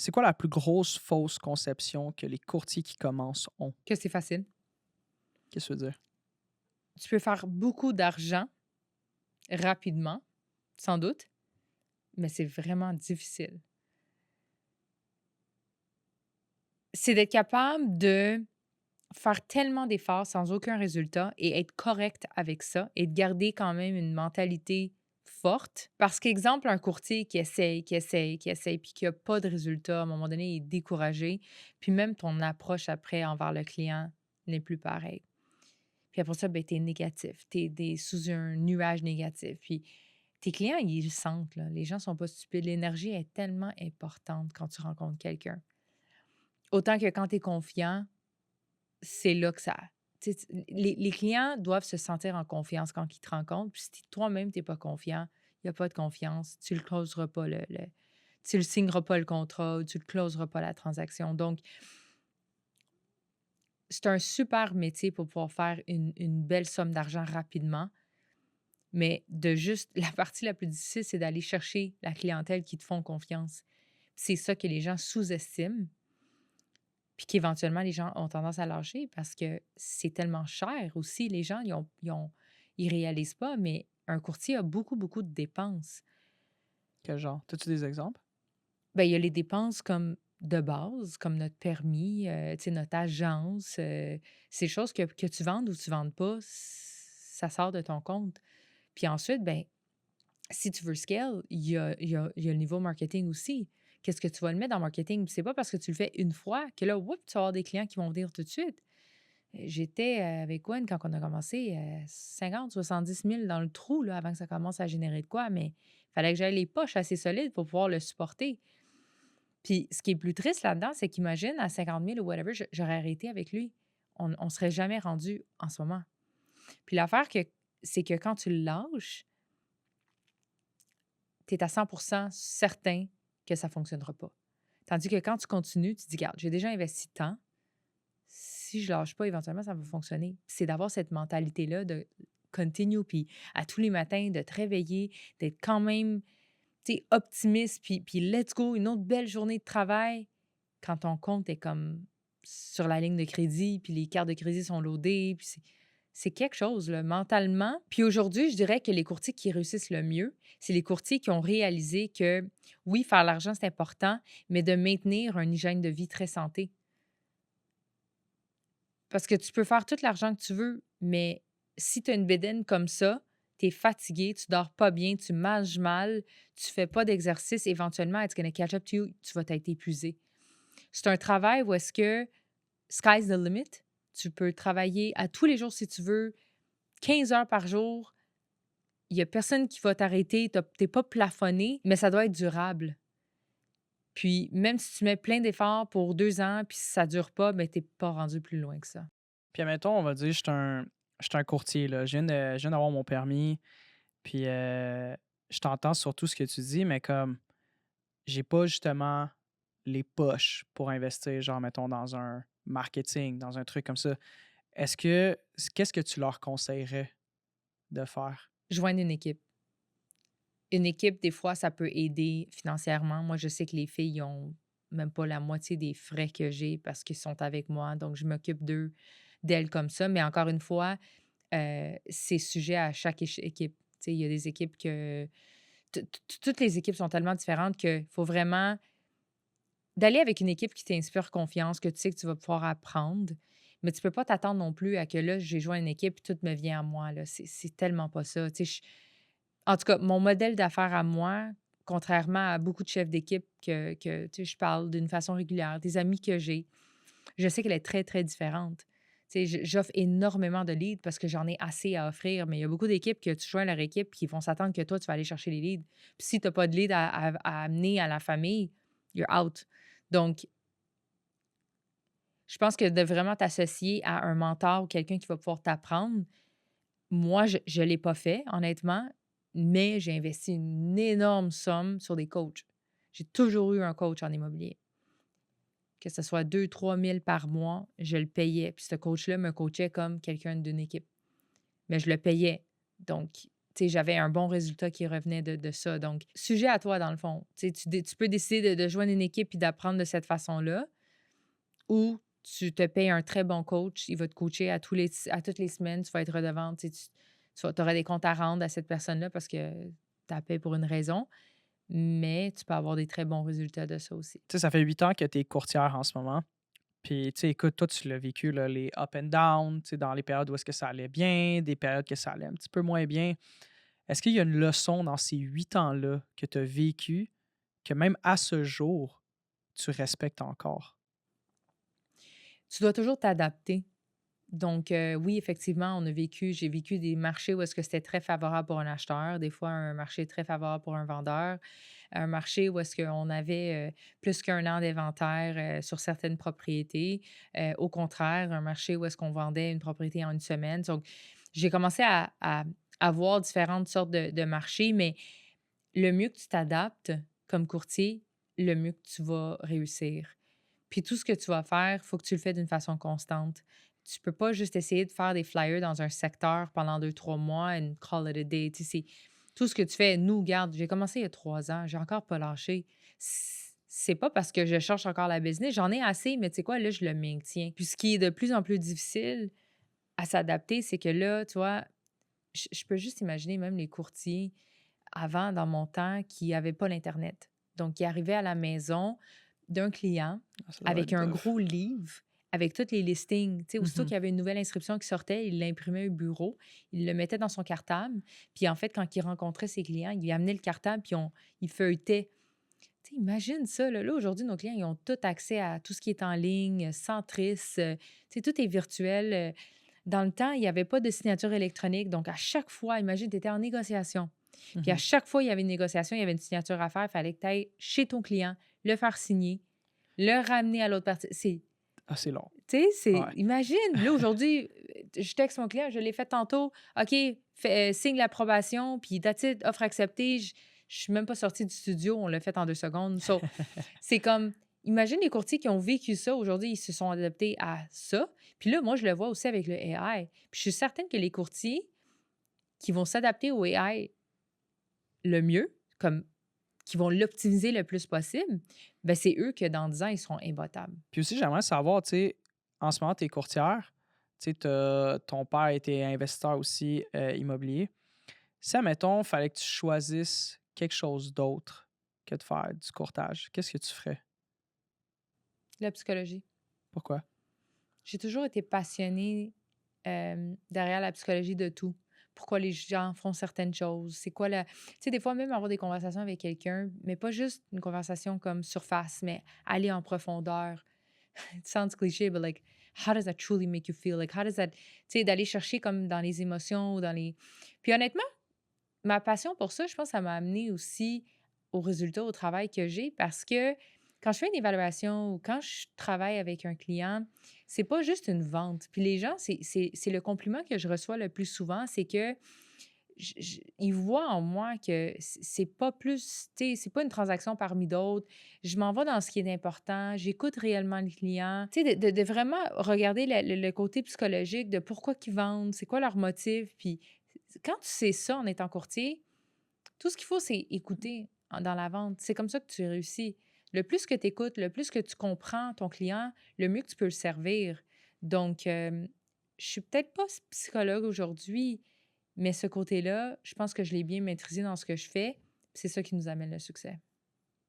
C'est quoi la plus grosse fausse conception que les courtiers qui commencent ont? Que c'est facile. Qu'est-ce que ça veut dire? Tu peux faire beaucoup d'argent rapidement, sans doute, mais c'est vraiment difficile. C'est d'être capable de faire tellement d'efforts sans aucun résultat et être correct avec ça et de garder quand même une mentalité forte. Parce qu'exemple, un courtier qui essaye, puis qui a pas de résultat, à un moment donné, il est découragé. Puis même ton approche après envers le client n'est plus pareille. Puis après ça, ben, tu es négatif. Tu es sous un nuage négatif. Puis tes clients, ils le sentent, là. Les gens sont pas stupides. L'énergie est tellement importante quand tu rencontres quelqu'un. Autant que quand tu es confiant, c'est là que ça tu sais, les clients doivent se sentir en confiance quand ils te rencontrent. Puis si toi-même, tu es pas confiant, il y a pas de confiance, tu le closeras pas tu le signeras pas le contrat ou tu le closeras pas la transaction. Donc, c'est un super métier pour pouvoir faire une belle somme d'argent rapidement. Mais de juste la partie la plus difficile, c'est d'aller chercher la clientèle qui te font confiance. C'est ça que les gens sous-estiment, puis qu'éventuellement les gens ont tendance à lâcher parce que c'est tellement cher aussi. Les gens, ils réalisent pas, mais un courtier a beaucoup, beaucoup de dépenses. Quel genre? As-tu des exemples? Ben, il y a les dépenses comme de base, comme notre permis, tu sais, notre agence, ces choses que tu vendes ou tu vendes pas, ça sort de ton compte. Puis ensuite, ben, si tu veux scale, il y a le niveau marketing aussi. Qu'est-ce que tu vas le mettre dans le marketing? C'est pas parce que tu le fais une fois que là, whoop, tu vas avoir des clients qui vont venir tout de suite. J'étais, avec Gwen quand on a commencé, 50-70 000 dans le trou là, avant que ça commence à générer de quoi, mais il fallait que j'aie les poches assez solides pour pouvoir le supporter. Puis ce qui est plus triste là-dedans, c'est qu'imagine à 50 000 ou whatever, j'aurais arrêté avec lui. On serait jamais rendu en ce moment. Puis l'affaire c'est que quand tu le lâches, tu es à 100 certain que ça ne fonctionnera pas. Tandis que quand tu continues, tu te dis: «Regarde, j'ai déjà investi tant, si je lâche pas, éventuellement, ça va fonctionner». C'est d'avoir cette mentalité-là de continue, puis à tous les matins, de te réveiller, d'être quand même, tu sais, optimiste, puis let's go, une autre belle journée de travail. Quand ton compte est comme sur la ligne de crédit, puis les cartes de crédit sont loadées, puis c'est quelque chose, là, mentalement. Puis aujourd'hui, je dirais que les courtiers qui réussissent le mieux, c'est les courtiers qui ont réalisé que, oui, faire l'argent, c'est important, mais de maintenir une hygiène de vie très santé. Parce que tu peux faire tout l'argent que tu veux, mais si tu as une bédaine comme ça, tu es fatigué, tu dors pas bien, tu manges mal, tu fais pas d'exercice, éventuellement, it's gonna catch up to you, tu vas t'être épuisé. C'est un travail où est-ce que sky's the limit. Tu peux travailler à tous les jours si tu veux, 15 heures par jour. Il y a personne qui va t'arrêter. Tu pas plafonné, mais ça doit être durable. Puis même si tu mets plein d'efforts pour 2 ans, puis si ça dure pas, ben, tu pas rendu plus loin que ça. Puis admettons, on va dire, je suis un courtier, là. Je viens d'avoir mon permis, puis je t'entends sur tout ce que tu dis, mais comme j'ai pas justement les poches pour investir, genre, mettons, dans un marketing, dans un truc comme ça. Qu'est-ce que tu leur conseillerais de faire? Joindre une équipe. Une équipe, des fois, ça peut aider financièrement. Moi, je sais que les filles, ils ont même pas la moitié des frais que j'ai parce qu'ils sont avec moi, donc je m'occupe d'elles comme ça. Mais encore une fois, c'est sujet à chaque équipe. Tu sais, il y a des équipes que toutes les équipes sont tellement différentes qu'il faut vraiment d'aller avec une équipe qui t'inspire confiance, que tu sais que tu vas pouvoir apprendre, mais tu peux pas t'attendre non plus à que là, j'ai joint une équipe et tout me vient à moi, là. C'est tellement pas ça. Tu sais, en tout cas, mon modèle d'affaires à moi, contrairement à beaucoup de chefs d'équipe tu sais, je parle d'une façon régulière, des amis que j'ai, je sais qu'elle est très, très différente. Tu sais, j'offre énormément de leads parce que j'en ai assez à offrir, mais il y a beaucoup d'équipes que tu joins leur équipe qui vont s'attendre que toi, tu vas aller chercher les leads. Puis si tu as pas de leads à amener à la famille, you're out. Donc, je pense que de vraiment t'associer à un mentor ou quelqu'un qui va pouvoir t'apprendre, moi, je l'ai pas fait, honnêtement, mais j'ai investi une énorme somme sur des coachs. J'ai toujours eu un coach en immobilier. Que ce soit 2 000 3 000 par mois, je le payais. Puis ce coach-là me coachait comme quelqu'un d'une équipe, mais je le payais. Donc, tu sais, j'avais un bon résultat qui revenait de ça. Donc, sujet à toi, dans le fond. Tu sais, tu peux décider de joindre une équipe et d'apprendre de cette façon-là, ou tu te payes un très bon coach, il va te coacher à toutes les semaines, tu vas être redevante, tu auras des comptes à rendre à cette personne-là parce que tu as payé pour une raison, mais tu peux avoir des très bons résultats de ça aussi. Tu sais, ça fait 8 ans que tu es courtière en ce moment. Puis, tu sais, écoute, toi, tu l'as vécu, là, les up and down, tu sais, dans les périodes où est-ce que ça allait bien, des périodes que ça allait un petit peu moins bien. Est-ce qu'il y a une leçon dans ces 8 ans-là que tu as vécu que même à ce jour, tu respectes encore? Tu dois toujours t'adapter. Donc, oui, effectivement, j'ai vécu des marchés où est-ce que c'était très favorable pour un acheteur, des fois un marché très favorable pour un vendeur, un marché où est-ce qu'on avait plus qu'un an d'inventaire sur certaines propriétés. Au contraire, un marché où est-ce qu'on vendait une propriété en une semaine. Donc, j'ai commencé à voir différentes sortes de marchés, mais le mieux que tu t'adaptes comme courtier, le mieux que tu vas réussir. Puis tout ce que tu vas faire, il faut que tu le fais d'une façon constante. Tu peux pas juste essayer de faire des flyers dans un secteur pendant 2 3 mois and call it a day. Tu sais, tout ce que tu fais. Nous, garde, j'ai commencé il y a 3 ans, j'ai encore pas lâché. C'est pas parce que je cherche encore la business, j'en ai assez, mais tu sais quoi, là, je le maintiens. Puis ce qui est de plus en plus difficile à s'adapter, c'est que là, tu vois, je peux juste imaginer même les courtiers avant, dans mon temps, qui n'avaient pas l'Internet. Donc, qui arrivaient à la maison d'un client Ah, ça doit avec être un tough. gros livre, avec tous les listings. Tu sais, aussitôt Mhm. qu'il y avait une nouvelle inscription qui sortait, il l'imprimait au bureau, il le mettait dans son cartable. Puis en fait, quand il rencontrait ses clients, il lui amenait le cartable, puis il feuilletait. Tu sais, imagine ça, là. Là, aujourd'hui, nos clients, ils ont tout accès à tout ce qui est en ligne, Centris, tu sais, tout est virtuel. Dans le temps, il n'y avait pas de signature électronique. Donc, à chaque fois, imagine, tu étais en négociation. Puis à Mhm. chaque fois, il y avait une négociation, il y avait une signature à faire. Il fallait que tu ailles chez ton client, le faire signer, le ramener à l'autre partie. Ah, c'est long. Tu sais, Ouais. imagine, là, aujourd'hui, je texte mon client, je l'ai fait tantôt. OK, signe l'approbation, puis that's it, offre acceptée. Je suis même pas sortie du studio, on l'a fait en 2 secondes. So, c'est comme, imagine les courtiers qui ont vécu ça aujourd'hui, ils se sont adaptés à ça. Puis là, moi, je le vois aussi avec le AI. Puis je suis certaine que les courtiers qui vont s'adapter au AI le mieux, comme qui vont l'optimiser le plus possible, ben c'est eux que dans 10 ans, ils seront imbattables. Puis aussi, j'aimerais savoir, tu sais, en ce moment, tu es courtière, tu sais, ton père était investisseur aussi immobilier. Si, admettons, il fallait que tu choisisses quelque chose d'autre que de faire du courtage, qu'est-ce que tu ferais? La psychologie. Pourquoi? J'ai toujours été passionnée derrière la psychologie de tout. Pourquoi les gens font certaines choses? C'est quoi la. Tu sais, des fois, même avoir des conversations avec quelqu'un, mais pas juste une conversation comme surface, mais aller en profondeur. It sounds cliché, but like, how does that truly make you feel? Like, how does that. Tu sais, d'aller chercher comme dans les émotions ou dans les. Puis honnêtement, ma passion pour ça, je pense, ça m'a amené aussi aux résultats au travail que j'ai parce que quand je fais une évaluation ou quand je travaille avec un client, c'est pas juste une vente. Puis les gens, c'est le compliment que je reçois le plus souvent, c'est que ils voient en moi que c'est pas plus, tu sais, c'est pas une transaction parmi d'autres. Je m'en vais dans ce qui est important. J'écoute réellement le client. Tu sais, de vraiment regarder le côté psychologique de pourquoi ils vendent, c'est quoi leur motif. Puis quand tu sais ça en étant courtier, tout ce qu'il faut, c'est écouter dans la vente. C'est comme ça que tu réussis. Le plus que tu écoutes, le plus que tu comprends ton client, le mieux que tu peux le servir. Donc, je suis peut-être pas psychologue aujourd'hui, mais ce côté-là, je pense que je l'ai bien maîtrisé dans ce que je fais. C'est ça qui nous amène le succès.